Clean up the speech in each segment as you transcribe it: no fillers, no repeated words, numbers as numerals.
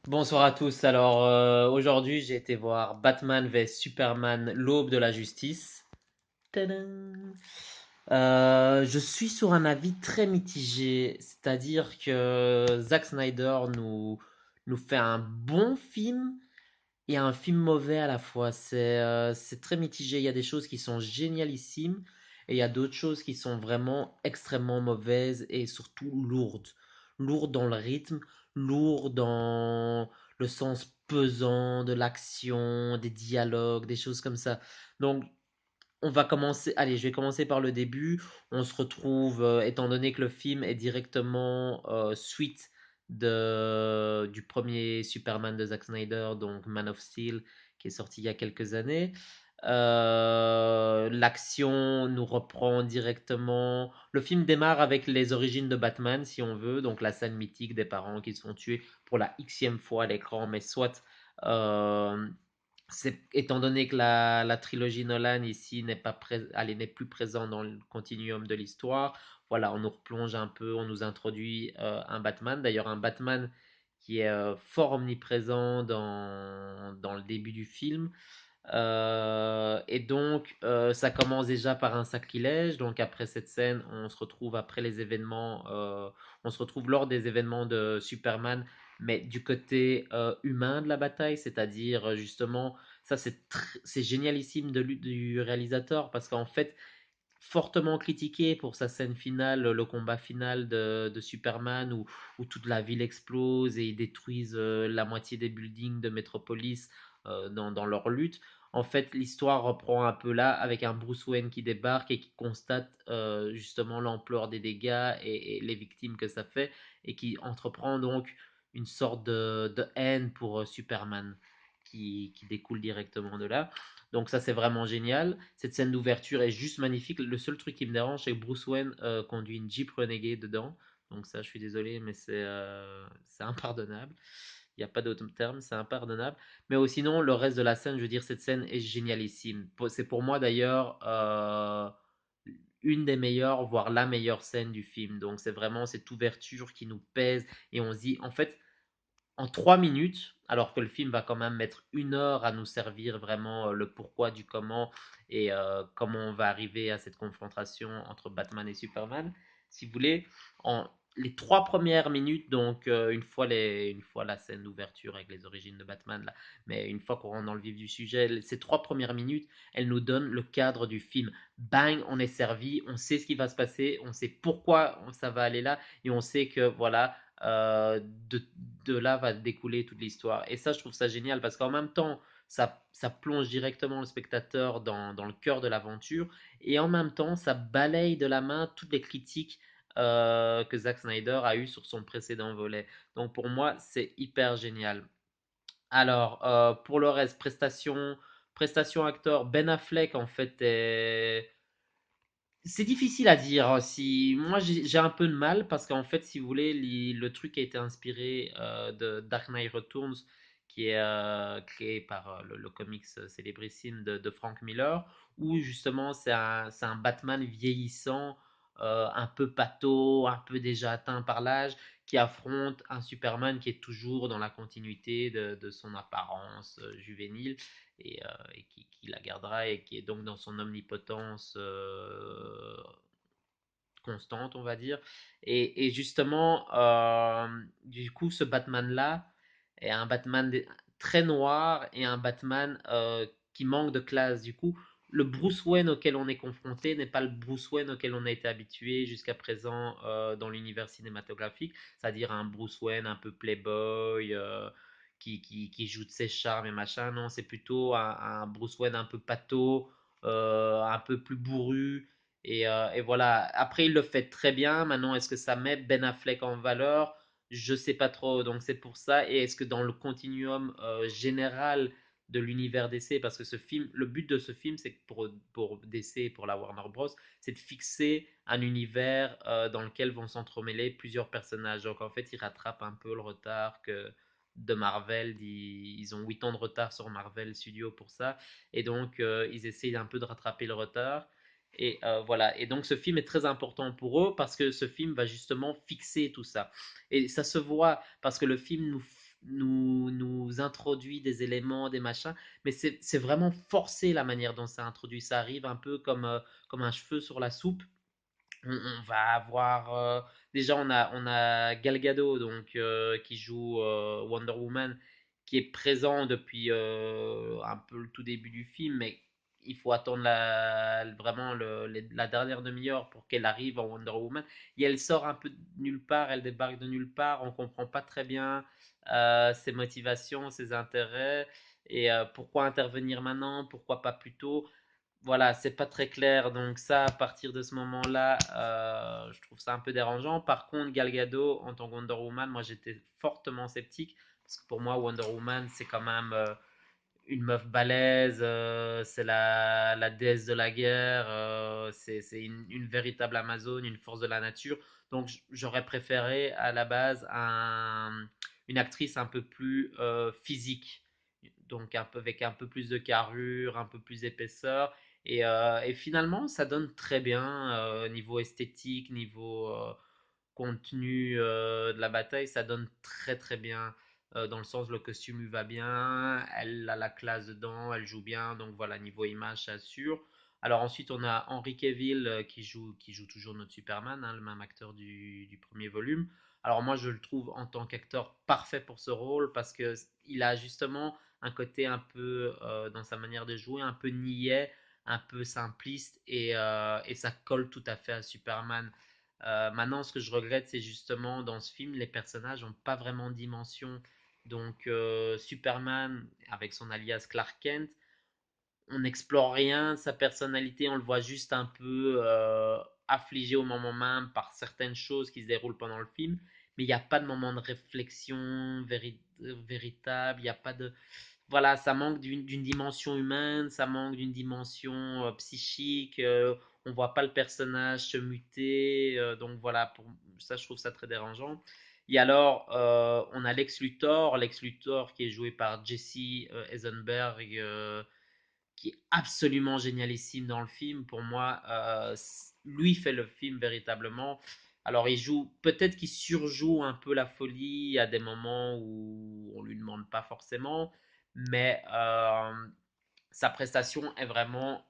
Bonsoir à tous. Alors aujourd'hui j'ai été voir Batman vs Superman, l'aube de la justice. Tadam. Je suis sur un avis très mitigé, c'est-à-dire que Zack Snyder nous fait un bon film et un film mauvais à la fois. C'est très mitigé. Il y a des choses qui sont génialissimes et il y a d'autres choses qui sont vraiment extrêmement mauvaises et surtout lourdes. Lourdes dans le rythme, lourdes dans le sens pesant de l'action, des dialogues, des choses comme ça. Donc on va commencer. Allez, je vais commencer par le début. On se retrouve, étant donné que le film est directement suite du premier Superman de Zack Snyder, donc Man of Steel, qui est sorti il y a quelques années. L'action nous reprend directement. Le film démarre avec les origines de Batman, si on veut, donc la scène mythique des parents qui se font tuer pour la xème fois à l'écran, mais soit euh, étant donné que la trilogie Nolan ici n'est plus présente dans le continuum de l'histoire, voilà, on nous replonge un peu, on nous introduit un Batman. D'ailleurs, un Batman qui est fort omniprésent dans le début du film. Et donc, ça commence déjà par un sacrilège. Donc, après cette scène, on se retrouve après les événements, on se retrouve lors des événements de Superman, mais du côté humain de la bataille, c'est-à-dire justement, ça c'est génialissime du réalisateur parce qu'en fait, fortement critiqué pour sa scène finale, le combat final de Superman, où toute la ville explose et ils détruisent la moitié des buildings de Metropolis dans leur lutte. En fait, l'histoire reprend un peu là avec un Bruce Wayne qui débarque et qui constate justement l'ampleur des dégâts et les victimes que ça fait et qui entreprend donc une sorte de haine pour Superman qui découle directement de là. Donc ça c'est vraiment génial. Cette scène d'ouverture est juste magnifique. Le seul truc qui me dérange c'est que Bruce Wayne conduit une Jeep Renegade dedans. Donc ça je suis désolé mais c'est impardonnable. Il n'y a pas d'autre terme, c'est impardonnable. Mais sinon le reste de la scène, je veux dire cette scène est génialissime. C'est pour moi d'ailleurs une des meilleures, voire la meilleure scène du film. Donc c'est vraiment cette ouverture qui nous pèse et on se dit en fait en 3 minutes, alors que le film va quand même mettre 1 heure à nous servir vraiment le pourquoi du comment et comment on va arriver à cette confrontation entre Batman et Superman. Si vous voulez, les 3 premières minutes, donc une fois la scène d'ouverture avec les origines de Batman, là, mais une fois qu'on rentre dans le vif du sujet, ces 3 premières minutes, elles nous donnent le cadre du film. Bang, on est servi, on sait ce qui va se passer, on sait pourquoi ça va aller là, et on sait que voilà, euh, de, de là va découler toute l'histoire. Et ça, je trouve ça génial parce qu'en même temps, ça plonge directement le spectateur dans le cœur de l'aventure et en même temps, ça balaye de la main toutes les critiques que Zack Snyder a eues sur son précédent volet. Donc pour moi, c'est hyper génial. Alors, pour le reste, prestation acteur, Ben Affleck en fait c'est difficile à dire. Si moi j'ai un peu de mal parce qu'en fait, si vous voulez, le truc a été inspiré de Dark Knight Returns, qui est créé par le comics célébrissime de Frank Miller, où justement c'est un Batman vieillissant, un peu pâteau, un peu déjà atteint par l'âge, qui affronte un Superman qui est toujours dans la continuité de son apparence juvénile et qui la gardera et qui est donc dans son omnipotence constante, on va dire. Et justement, du coup, ce Batman-là est un Batman très noir et un Batman qui manque de classe. Du coup, le Bruce Wayne auquel on est confronté n'est pas le Bruce Wayne auquel on a été habitué jusqu'à présent dans l'univers cinématographique, c'est-à-dire un Bruce Wayne un peu playboy, qui joue de ses charmes et machin. Non, c'est plutôt un Bruce Wayne un peu pâteau, un peu plus bourru. Et voilà. Après, il le fait très bien. Maintenant, est-ce que ça met Ben Affleck en valeur? Je sais pas trop. Donc, c'est pour ça. Et est-ce que dans le continuum général de l'univers DC, parce que ce film, le but de ce film, c'est que pour DC et pour la Warner Bros, c'est de fixer un univers dans lequel vont s'entremêler plusieurs personnages. Donc, en fait, il rattrape un peu le retard que de Marvel. Ils ont 8 ans de retard sur Marvel Studios pour ça. Et donc, ils essayent un peu de rattraper le retard. Et voilà. Et donc, ce film est très important pour eux parce que ce film va justement fixer tout ça. Et ça se voit parce que le film nous introduit des éléments, des machins, mais c'est vraiment forcé la manière dont ça introduit. Ça arrive un peu comme un cheveu sur la soupe. On va avoir déjà on a Gal Gadot donc qui joue Wonder Woman qui est présent depuis un peu le tout début du film, mais il faut attendre vraiment la dernière demi-heure pour qu'elle arrive en Wonder Woman, et elle sort un peu de nulle part, elle débarque de nulle part, on comprend pas très bien ses motivations, ses intérêts, et pourquoi intervenir maintenant, pourquoi pas plus tôt. Voilà, c'est pas très clair. Donc ça, à partir de ce moment-là, je trouve ça un peu dérangeant. Par contre, Gal Gadot en tant que Wonder Woman, moi j'étais fortement sceptique parce que pour moi, Wonder Woman, c'est quand même une meuf balèze, c'est la déesse de la guerre, c'est une véritable Amazone, une force de la nature. Donc j'aurais préféré à la base une actrice un peu plus physique, donc un peu, avec un peu plus de carrure, un peu plus d'épaisseur. Et finalement, ça donne très bien niveau esthétique, niveau contenu de la bataille, ça donne très très bien dans le sens le costume lui va bien, elle a la classe dedans, elle joue bien, donc voilà, niveau image, ça assure. Alors ensuite, on a Henry Cavill qui joue toujours notre Superman, hein, le même acteur du premier volume. Alors moi, je le trouve en tant qu'acteur parfait pour ce rôle parce que il a justement un côté un peu dans sa manière de jouer, un peu niais, un peu simpliste, et ça colle tout à fait à Superman. Maintenant, ce que je regrette, c'est justement dans ce film, les personnages n'ont pas vraiment de dimension. Donc, Superman, avec son alias Clark Kent, on n'explore rien de sa personnalité, on le voit juste un peu affligé au moment même par certaines choses qui se déroulent pendant le film, mais il n'y a pas de moment de réflexion véritable, il n'y a pas de... Voilà, ça manque d'une dimension humaine, ça manque d'une dimension psychique, on voit pas le personnage se muter, donc voilà, pour ça je trouve ça très dérangeant. Et alors, on a Lex Luthor qui est joué par Jesse Eisenberg, qui est absolument génialissime dans le film. Pour moi, lui fait le film véritablement. Alors, il joue, peut-être qu'il surjoue un peu la folie à des moments où on lui demande pas forcément, mais sa prestation est vraiment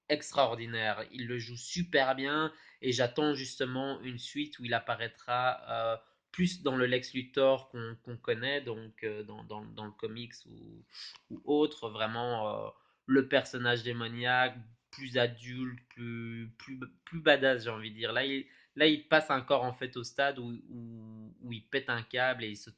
extraordinaire. Il le joue super bien et j'attends justement une suite où il apparaîtra plus dans le Lex Luthor qu'on connaît, donc dans le comics ou autre, vraiment le personnage démoniaque, plus adulte, plus badass, j'ai envie de dire. Là, il passe encore en fait au stade où il pète un câble et il se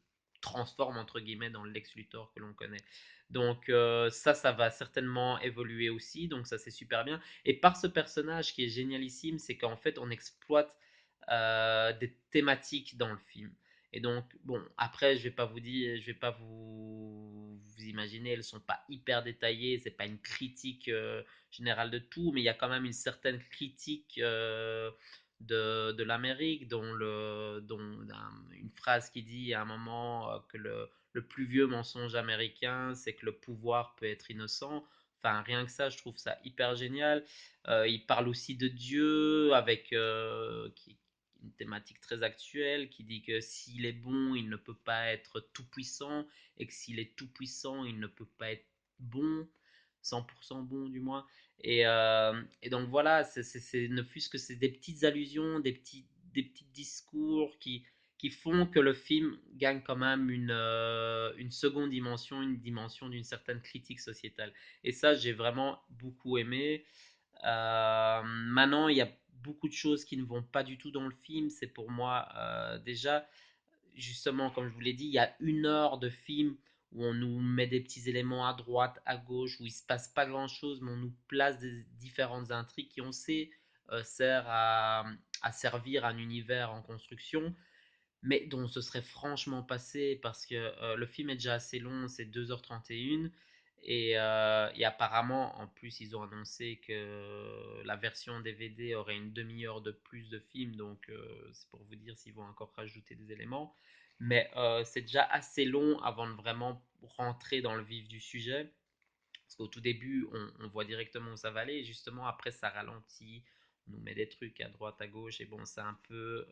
transforme entre guillemets dans le Lex Luthor que l'on connaît. Donc ça va certainement évoluer aussi, donc ça c'est super bien. Et par ce personnage qui est génialissime, c'est qu'en fait on exploite des thématiques dans le film. Et donc bon, après je vais pas vous dire, je vais pas vous imaginer, elles sont pas hyper détaillées, c'est pas une critique générale de tout, mais il y a quand même une certaine critique de l'Amérique, dont une phrase qui dit à un moment que le plus vieux mensonge américain, c'est que le pouvoir peut être innocent. Enfin, rien que ça, je trouve ça hyper génial. Il parle aussi de Dieu avec une thématique très actuelle qui dit que s'il est bon, il ne peut pas être tout puissant, et que s'il est tout puissant, il ne peut pas être bon, 100% bon du moins. Et donc voilà, ne fût-ce que c'est des petites allusions, des petits discours qui font que le film gagne quand même une seconde dimension, une dimension d'une certaine critique sociétale. Et ça, j'ai vraiment beaucoup aimé. Maintenant, il y a beaucoup de choses qui ne vont pas du tout dans le film. C'est pour moi déjà, justement, comme je vous l'ai dit, il y a 1 heure de film où on nous met des petits éléments à droite, à gauche, où il se passe pas grand-chose, mais on nous place des différentes intrigues qui, on sait, sert à servir un univers en construction, mais dont ce serait franchement passé parce que le film est déjà assez long, c'est 2h31. Et apparemment, en plus, ils ont annoncé que la version DVD aurait une demi-heure de plus de film, donc c'est pour vous dire s'ils vont encore rajouter des éléments. Mais c'est déjà assez long avant de vraiment rentrer dans le vif du sujet. Parce qu'au tout début, on voit directement où ça va aller, et justement, après, ça ralentit, on nous met des trucs à droite, à gauche, et bon, c'est un peu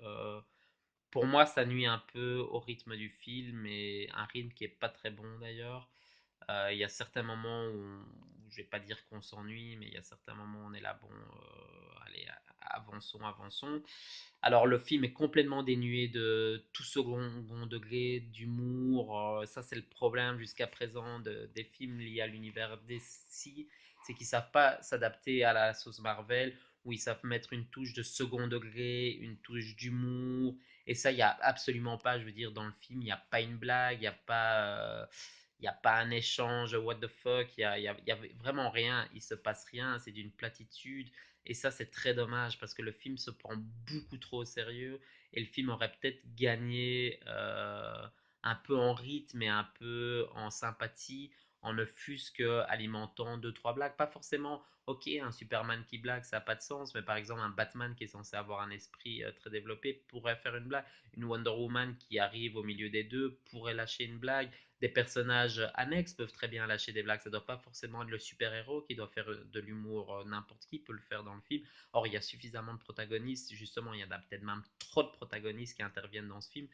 pour moi, ça nuit un peu au rythme du film et un rythme qui est pas très bon d'ailleurs. Il y a certains moments où je vais pas dire qu'on s'ennuie, mais il y a certains moments où on est là, bon, allez, avançons, avançons. Alors le film est complètement dénué de tout second degré, d'humour. Ça c'est le problème jusqu'à présent des films liés à l'univers DC, c'est qu'ils savent pas s'adapter à la sauce Marvel, où ils savent mettre une touche de second degré, une touche d'humour. Et ça, il n'y a absolument pas, je veux dire, dans le film, il n'y a pas une blague, il y a pas un échange, what the fuck, il y a vraiment rien, il se passe rien, c'est d'une platitude. Et ça, c'est très dommage parce que le film se prend beaucoup trop au sérieux et le film aurait peut-être gagné un peu en rythme et un peu en sympathie en ne fût-ce que alimentant deux trois blagues. Pas forcément, ok, un Superman qui blague, ça n'a pas de sens, mais par exemple un Batman qui est censé avoir un esprit très développé pourrait faire une blague. Une Wonder Woman qui arrive au milieu des deux pourrait lâcher une blague. Des personnages annexes peuvent très bien lâcher des blagues. Ça ne doit pas forcément être le super-héros qui doit faire de l'humour. N'importe qui peut le faire dans le film. Or, il y a suffisamment de protagonistes. Justement, il y en a peut-être même trop de protagonistes qui interviennent dans ce film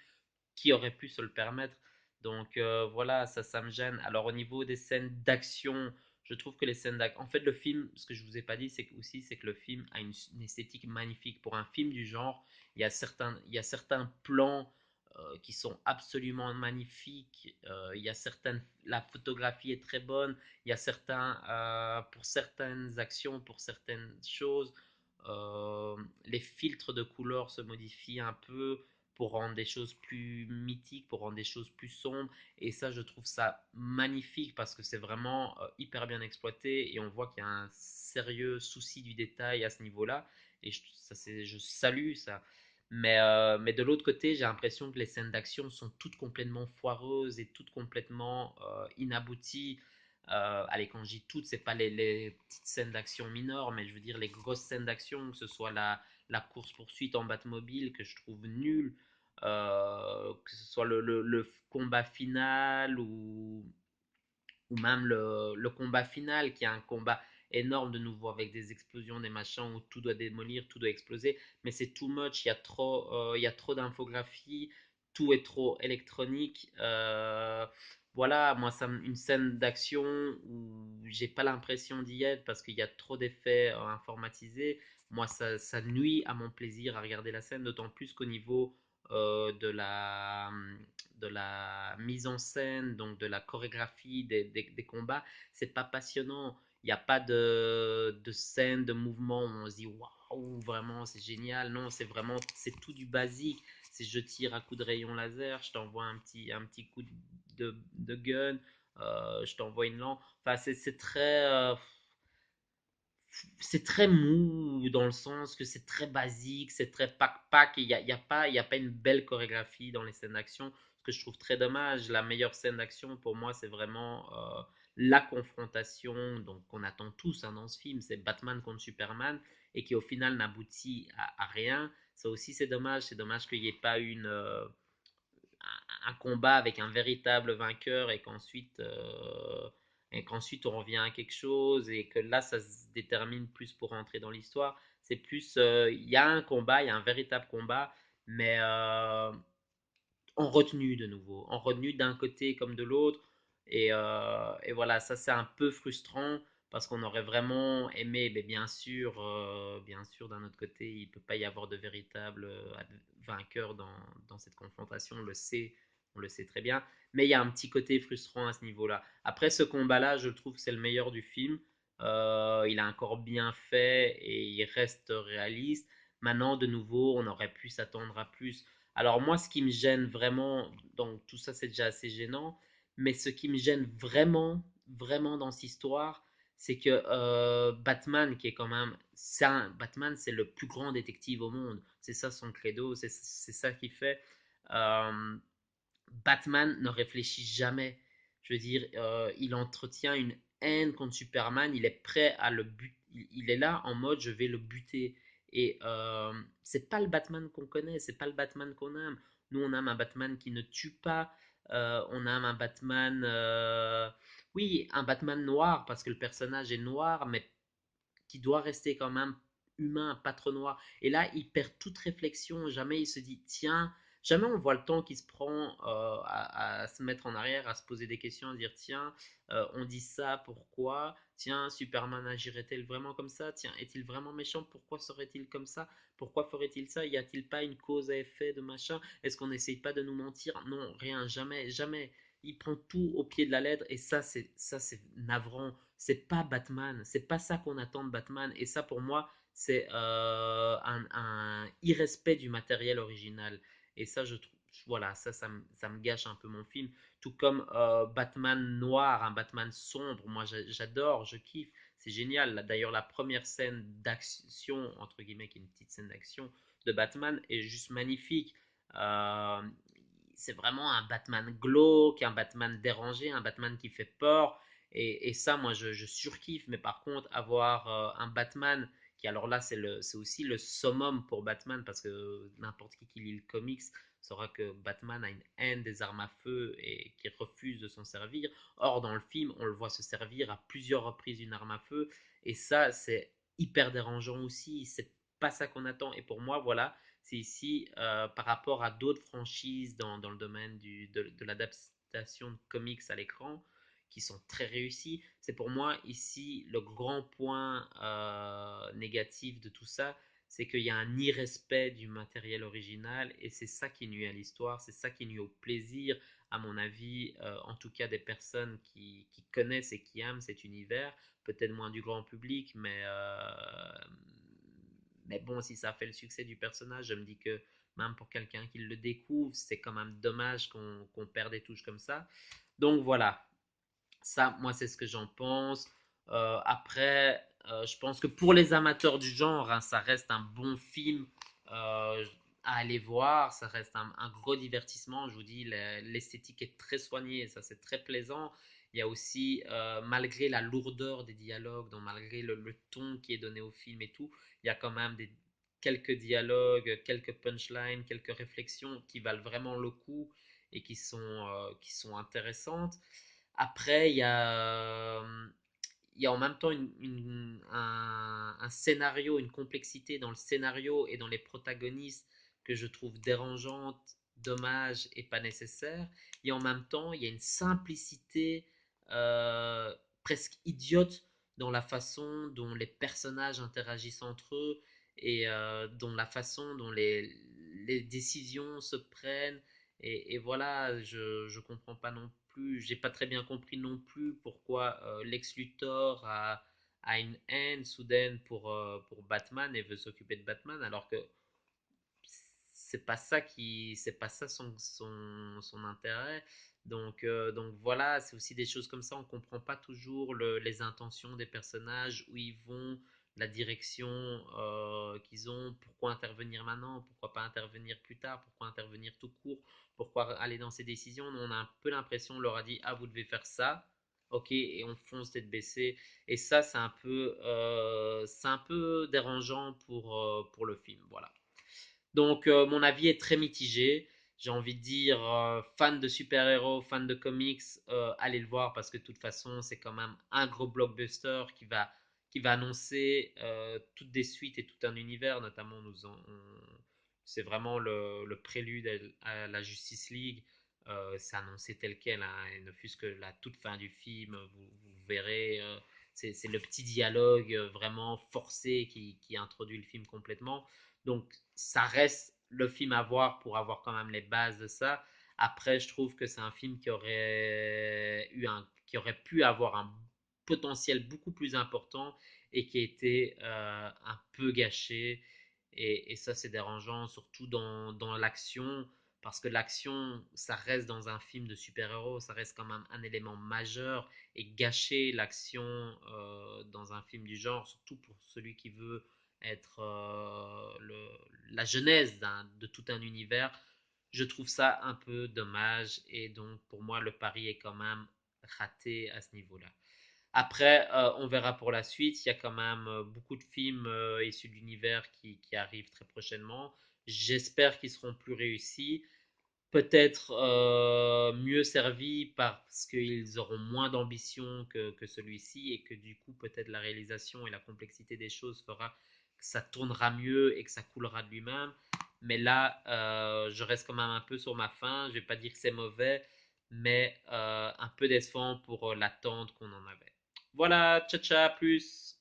qui aurait pu se le permettre. Donc voilà, ça me gêne. Alors au niveau des scènes d'action, je trouve que les scènes d'action... En fait, le film, ce que je vous ai pas dit, c'est que, aussi, c'est que le film a une esthétique magnifique. Pour un film du genre, il y a certains plans qui sont absolument magnifiques. Il y a certaines... La photographie est très bonne. Il y a certains... pour certaines actions, pour certaines choses, les filtres de couleurs se modifient un peu pour rendre des choses plus mythiques, pour rendre des choses plus sombres. Et ça, je trouve ça magnifique parce que c'est vraiment hyper bien exploité et on voit qu'il y a un sérieux souci du détail à ce niveau-là. Et je salue ça. Mais de l'autre côté, j'ai l'impression que les scènes d'action sont toutes complètement foireuses et toutes complètement inabouties. Allez, quand je dis toutes, c'est pas les petites scènes d'action mineures, mais je veux dire les grosses scènes d'action, que ce soit la course-poursuite en Batmobile que je trouve nulle, que ce soit le combat final ou même le combat final qui est un combat énorme de nouveau avec des explosions, des machins où tout doit démolir, tout doit exploser, mais c'est too much, il y a trop d'infographie, tout est trop électronique. Voilà, moi, une scène d'action où j'ai pas l'impression d'y être parce qu'il y a trop d'effets informatisés, moi, ça nuit à mon plaisir à regarder la scène, d'autant plus qu'au niveau de la mise en scène, donc de la chorégraphie des combats, c'est pas passionnant. Il n'y a pas de scène, de mouvement où on se dit waouh, vraiment c'est génial. Non, c'est tout du basique. C'est je tire à coup de rayon laser, je t'envoie un petit coup de gun, je t'envoie une lampe. Enfin, c'est très mou dans le sens que c'est très basique, c'est très pac-pac. Il y a pas une belle chorégraphie dans les scènes d'action, ce que je trouve très dommage. La meilleure scène d'action pour moi, c'est vraiment la confrontation donc qu'on attend tous hein, dans ce film. C'est Batman contre Superman et qui au final n'aboutit à rien. Ça aussi, c'est dommage. C'est dommage qu'il n'y ait pas un combat avec un véritable vainqueur et qu'ensuite on revient à quelque chose et que là ça se détermine plus pour rentrer dans l'histoire. C'est plus, il y a un combat, il y a un véritable combat, mais en retenue de nouveau, en retenue d'un côté comme de l'autre. Et voilà, ça c'est un peu frustrant parce qu'on aurait vraiment aimé, mais bien sûr, d'un autre côté, il ne peut pas y avoir de véritable vainqueur dans cette confrontation, on le sait très bien. Mais il y a un petit côté frustrant à ce niveau-là. Après ce combat-là, je trouve que c'est le meilleur du film. Il a encore bien fait et il reste réaliste. Maintenant, de nouveau, on aurait pu s'attendre à plus. Alors moi, ce qui me gêne vraiment, donc tout ça c'est déjà assez gênant, mais ce qui me gêne vraiment, vraiment dans cette histoire, c'est que Batman, qui est quand même, Batman, c'est le plus grand détective au monde. C'est ça son credo, c'est ça qu'il fait. Euh, Batman ne réfléchit jamais. Je veux dire, il entretient une haine contre Superman. Il est prêt à le buter. Il est là en mode je vais le buter. Et c'est pas le Batman qu'on connaît. C'est pas le Batman qu'on aime. Nous, on aime un Batman qui ne tue pas. On aime un Batman. Oui, un Batman noir parce que le personnage est noir, mais qui doit rester quand même humain, pas trop noir. Et là, il perd toute réflexion. Jamais il se dit tiens, jamais on voit le temps qui se prend à se mettre en arrière, à se poser des questions, à dire tiens, on dit ça, pourquoi? Tiens, Superman agirait-il vraiment comme ça? Tiens, est-il vraiment méchant? Pourquoi serait-il comme ça? Pourquoi ferait-il ça? Y a-t-il pas une cause à effet de machin? Est-ce qu'on n'essaye pas de nous mentir? Non, rien, jamais, jamais. Il prend tout au pied de la lettre et ça c'est navrant. C'est pas Batman, c'est pas ça qu'on attend de Batman et ça pour moi c'est un irrespect du matériel original. Et ça, je trouve, voilà, ça me gâche un peu mon film. Tout comme Batman noir, un Batman sombre, moi j'adore, je kiffe, c'est génial. D'ailleurs, la première scène d'action, entre guillemets, qui est une petite scène d'action de Batman, est juste magnifique. Euh, c'est vraiment un Batman glauque, un Batman dérangé, un Batman qui fait peur. Et ça, moi, je surkiffe. Mais par contre, avoir un Batman qui, alors là, c'est aussi le summum pour Batman, parce que n'importe qui lit le comics saura que Batman a une haine des armes à feu et qui refuse de s'en servir. Or, dans le film, on le voit se servir à plusieurs reprises d'une arme à feu. Et ça, c'est hyper dérangeant aussi. C'est pas ça qu'on attend. Et pour moi, voilà, c'est ici, par rapport à d'autres franchises dans le domaine de l'adaptation de comics à l'écran, qui sont très réussis. C'est pour moi ici le grand point négatif de tout ça, c'est qu'il y a un irrespect du matériel original et c'est ça qui nuit à l'histoire, c'est ça qui nuit au plaisir, à mon avis, en tout cas des personnes qui connaissent et qui aiment cet univers, peut-être moins du grand public, mais bon, si ça fait le succès du personnage, je me dis que même pour quelqu'un qui le découvre, c'est quand même dommage qu'on perd des touches comme ça. Donc voilà, ça, moi, c'est ce que j'en pense. Après, je pense que pour les amateurs du genre, hein, ça reste un bon film à aller voir. Ça reste un gros divertissement. Je vous dis, l'esthétique est très soignée. Ça, c'est très plaisant. Il y a aussi, malgré la lourdeur des dialogues, donc malgré le ton qui est donné au film et tout, il y a quand même quelques dialogues, quelques punchlines, quelques réflexions qui valent vraiment le coup et qui sont intéressantes. Après, il y a en même temps un scénario, une complexité dans le scénario et dans les protagonistes que je trouve dérangeante, dommage et pas nécessaire. Et en même temps, il y a une simplicité euh, presque idiote dans la façon dont les personnages interagissent entre eux et dont la façon dont les décisions se prennent et voilà, je comprends pas non plus, j'ai pas très bien compris non plus pourquoi Lex Luthor a une haine soudaine pour Batman et veut s'occuper de Batman, alors que c'est pas ça son intérêt. Donc voilà, c'est aussi des choses comme ça, on comprend pas toujours les intentions des personnages, où ils vont, la direction qu'ils ont, pourquoi intervenir maintenant, pourquoi pas intervenir plus tard, pourquoi intervenir tout court, pourquoi aller dans ces décisions. On a un peu l'impression, on leur a dit, ah vous devez faire ça, ok, et on fonce tête baissée. Et ça, c'est un peu dérangeant pour le film, voilà. Donc, mon avis est très mitigé. J'ai envie de dire, fan de super-héros, fan de comics, allez le voir parce que de toute façon, c'est quand même un gros blockbuster qui va annoncer toutes des suites et tout un univers. Notamment, c'est vraiment le prélude à la Justice League. C'est annoncé tel quel, hein, et ne fût-ce que la toute fin du film, vous verrez. C'est le petit dialogue vraiment forcé qui introduit le film complètement. Donc, ça reste le film à voir pour avoir quand même les bases de ça. Après, je trouve que c'est un film qui aurait pu avoir un potentiel beaucoup plus important et qui a été un peu gâché. Et ça, c'est dérangeant, surtout dans l'action, parce que l'action, ça reste dans un film de super-héros, ça reste quand même un élément majeur. Et gâcher l'action dans un film du genre, surtout pour celui qui veut être la genèse de tout un univers, je trouve ça un peu dommage et donc pour moi le pari est quand même raté à ce niveau-là. Après, on verra pour la suite. Il y a quand même beaucoup de films issus de l'univers qui arrivent très prochainement. J'espère qu'ils seront plus réussis, peut-être mieux servis parce qu'ils auront moins d'ambition que celui-ci et que du coup peut-être la réalisation et la complexité des choses fera que ça tournera mieux et que ça coulera de lui-même. Mais là, je reste quand même un peu sur ma faim. Je vais pas dire que c'est mauvais, mais un peu décevant pour l'attente qu'on en avait. Voilà, ciao, ciao, plus.